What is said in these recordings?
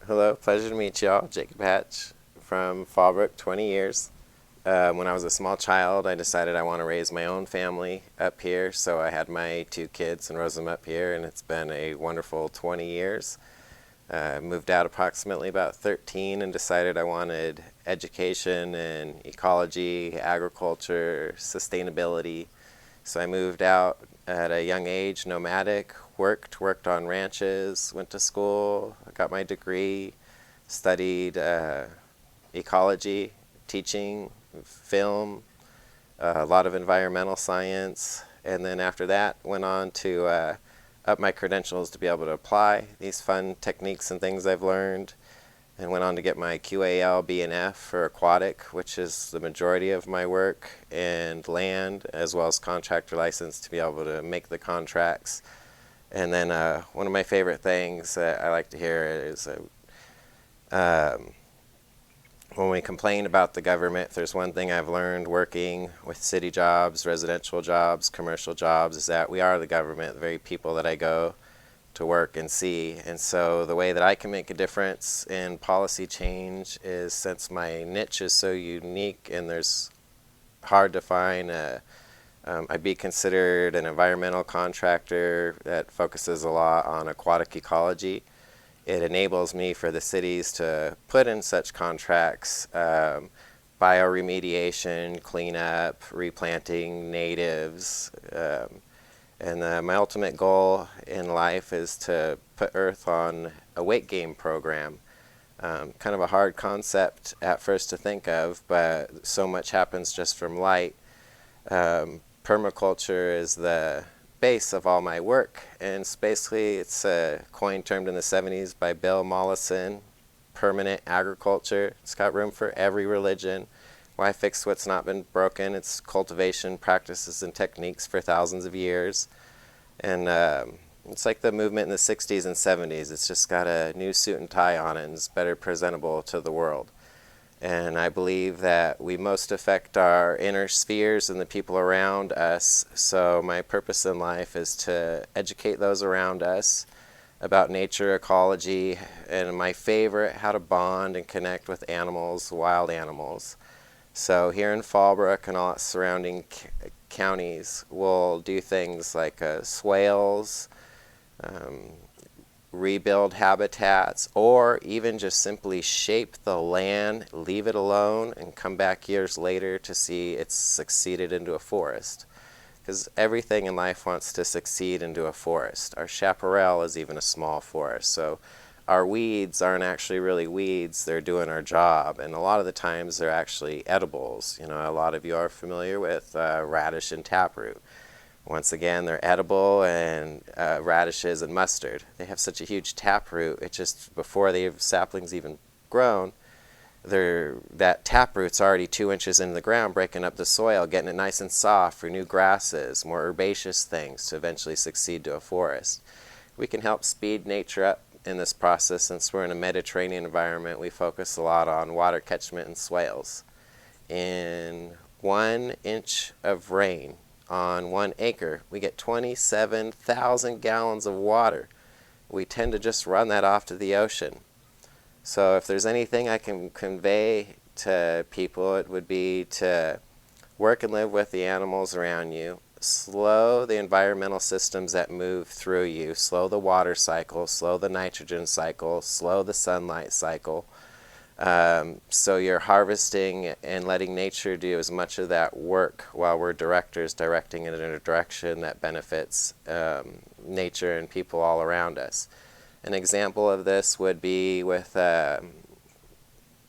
Hello, pleasure to meet y'all. Jacob Hatch from Fallbrook, 20 years. When I was a small child, I decided I want to raise my own family up here, so I had my two kids and rose them up here, and it's been a wonderful 20 years. Moved out approximately about 13 and decided I wanted education in ecology, agriculture, sustainability. So I moved out at a young age, nomadic, worked on ranches, went to school, got my degree, studied ecology, teaching, film, a lot of environmental science, and then after that went on to up my credentials to be able to apply these fun techniques and things I've learned, and went on to get my QAL B&F for Aquatic, which is the majority of my work, and land, as well as contractor license to be able to make the contracts. And then one of my favorite things that I like to hear is when we complain about the government, if there's one thing I've learned working with city jobs, residential jobs, commercial jobs, is that we are the government, the very people that I go to work and see. And so the way that I can make a difference in policy change is, since my niche is so unique and there's hard to find I'd be considered an environmental contractor that focuses a lot on aquatic ecology. It enables me for the cities to put in such contracts, bioremediation, cleanup, replanting natives, and my ultimate goal in life is to put Earth on a weight gain program. Kind of a hard concept at first to think of, but so much happens just from light. Permaculture is the base of all my work, and it's a coin termed in the 70s by Bill Mollison, permanent agriculture. It's got room for every religion. Why fix what's not been broken? It's cultivation practices and techniques for thousands of years. And it's like the movement in the 60s and 70s. It's just got a new suit and tie on it and is better presentable to the world. And I believe that we most affect our inner spheres and the people around us. So my purpose in life is to educate those around us about nature, ecology, and my favorite, how to bond and connect with animals, wild animals. So here in Fallbrook and all its surrounding counties, we'll do things like swales, rebuild habitats, or even just simply shape the land, leave it alone, and come back years later to see it's succeeded into a forest. Because everything in life wants to succeed into a forest. Our chaparral is even a small forest. So our weeds aren't actually really weeds, they're doing our job. And a lot of the times they're actually edibles. You know, a lot of you are familiar with radish and taproot. Once again, they're edible, and radishes and mustard. They have such a huge taproot, it just, before the saplings even grown, that taproot's already 2 inches into the ground, breaking up the soil, getting it nice and soft for new grasses, more herbaceous things to eventually succeed to a forest. We can help speed nature up in this process. Since we're in a Mediterranean environment, we focus a lot on water catchment and swales. In 1 inch of rain on 1 acre, we get 27,000 gallons of water. We tend to just run that off to the ocean. So if there's anything I can convey to people, it would be to work and live with the animals around you. Slow the environmental systems that move through you. Slow the water cycle, slow the nitrogen cycle, slow the sunlight cycle. So you're harvesting and letting nature do as much of that work, while we're directors directing it in a direction that benefits nature and people all around us. An example of this would be with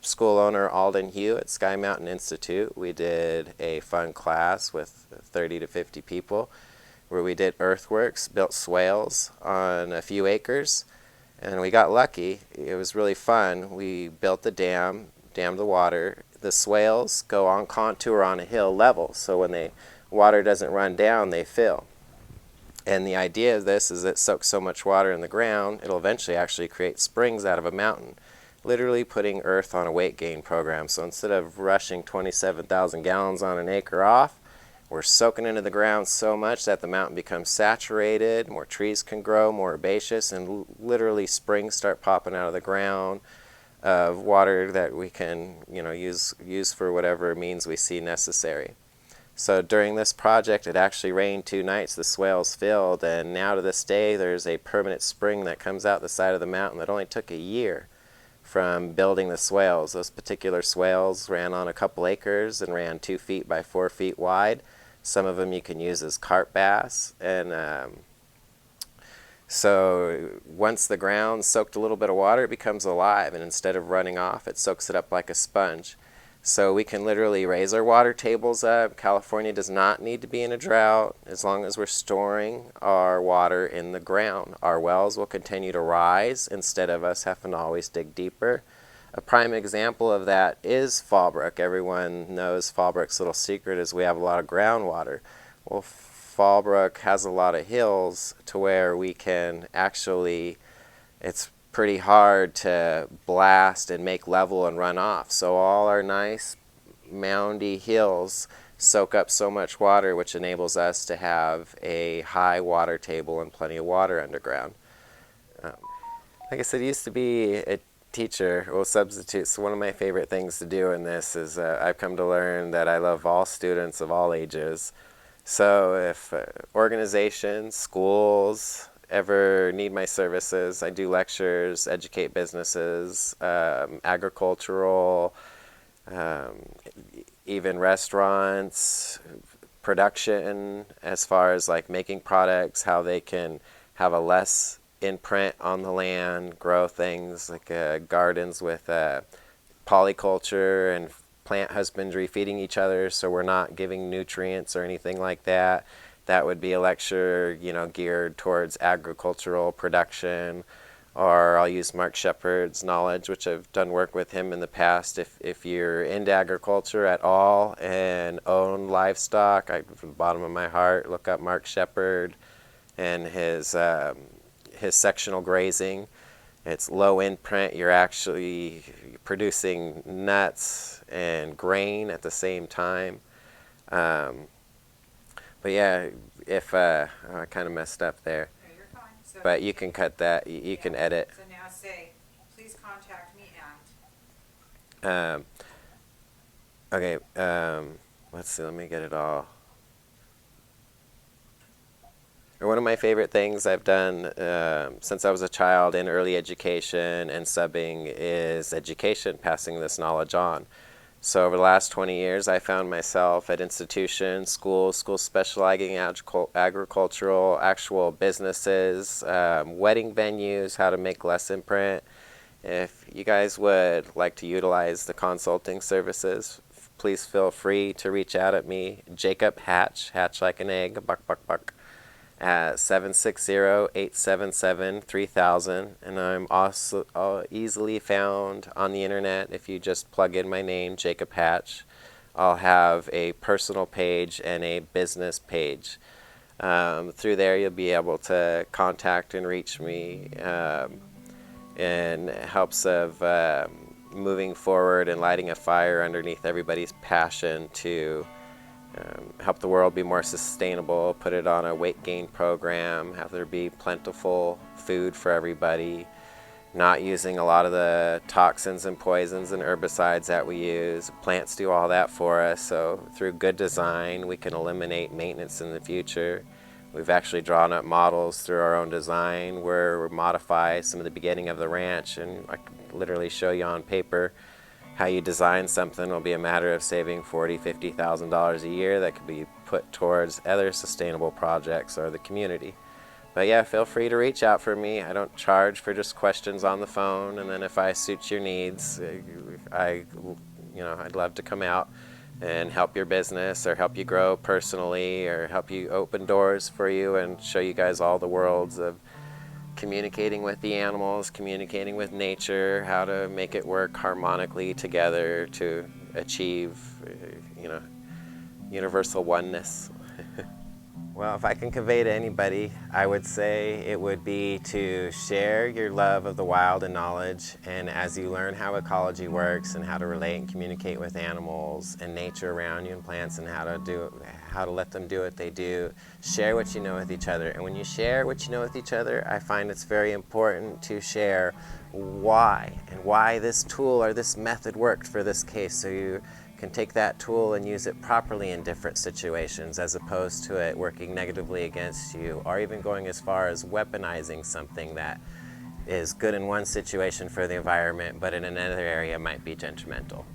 school owner Alden Hugh at Sky Mountain Institute. We did a fun class with 30 to 50 people where we did earthworks, built swales on a few acres. And we got lucky. It was really fun. We built the dammed the water. The swales go on contour on a hill level, so when the water doesn't run down, they fill. And the idea of this is it soaks so much water in the ground, it'll eventually actually create springs out of a mountain, literally putting Earth on a weight gain program. So instead of rushing 27,000 gallons on an acre off, we're soaking into the ground so much that the mountain becomes saturated, more trees can grow, more herbaceous, and literally springs start popping out of the ground of water that we can, use for whatever means we see necessary. So during this project, it actually rained 2 nights, the swales filled, and now to this day there's a permanent spring that comes out the side of the mountain that only took a year from building the swales. Those particular swales ran on a couple acres and ran 2 feet by 4 feet wide. Some of them you can use as carp bass, and so once the ground soaked a little bit of water, it becomes alive, and instead of running off, it soaks it up like a sponge. So we can literally raise our water tables up. California does not need to be in a drought as long as we're storing our water in the ground. Our wells will continue to rise instead of us having to always dig deeper. A prime example of that is Fallbrook. Everyone knows Fallbrook's little secret is we have a lot of groundwater. Well, Fallbrook has a lot of hills to where we can actually, it's pretty hard to blast and make level and run off. So all our nice moundy hills soak up so much water, which enables us to have a high water table and plenty of water underground. Like I said, I used to be a teacher, well, substitute. So one of my favorite things to do in this is I've come to learn that I love all students of all ages. So if organizations, schools ever need my services, I do lectures, educate businesses, agricultural, even restaurants, production, as far as like making products, how they can have a less imprint on the land, grow things like gardens with polyculture and plant husbandry, feeding each other so we're not giving nutrients or anything like that. That would be a lecture, geared towards agricultural production. Or I'll use Mark Shepard's knowledge, which I've done work with him in the past. If you're into agriculture at all and own livestock, from the bottom of my heart, look up Mark Shepard and his sectional grazing. It's low imprint. You're actually producing nuts and grain at the same time. But yeah, if I kind of messed up there. No, you're fine. So But you can cut that. You can edit. So now say, please contact me at. Okay. Let's see. Let me get it all. One of my favorite things I've done since I was a child in early education and subbing is education, passing this knowledge on. So over the last 20 years, I found myself at institutions, schools specializing in agricultural, actual businesses, wedding venues, how to make less imprint. If you guys would like to utilize the consulting services, please feel free to reach out at me, Jacob Hatch like an egg, buck, at 760-877-3000, and I'm also easily found on the internet. If you just plug in my name, Jacob Hatch, I'll have a personal page and a business page. Through there you'll be able to contact and reach me in hopes of moving forward and lighting a fire underneath everybody's passion to help the world be more sustainable, put it on a weight gain program, have there be plentiful food for everybody, not using a lot of the toxins and poisons and herbicides that we use. Plants do all that for us, so through good design we can eliminate maintenance in the future. We've actually drawn up models through our own design where we modify some of the beginning of the ranch, and I can literally show you on paper how you design something. Will be a matter of saving $40,000, $50,000 a year that could be put towards other sustainable projects or the community. But yeah, feel free to reach out for me. I don't charge for just questions on the phone, and then if I suit your needs, I'd love to come out and help your business or help you grow personally or help you open doors for you and show you guys all the worlds of communicating with the animals, communicating with nature, how to make it work harmonically together to achieve, universal oneness. Well, if I can convey to anybody, I would say it would be to share your love of the wild and knowledge. And as you learn how ecology works and how to relate and communicate with animals and nature around you and plants and how to let them do what they do, share what you know with each other. And when you share what you know with each other, I find it's very important to share why this tool or this method worked for this case, so you can take that tool and use it properly in different situations, as opposed to it working negatively against you, or even going as far as weaponizing something that is good in one situation for the environment but in another area might be detrimental.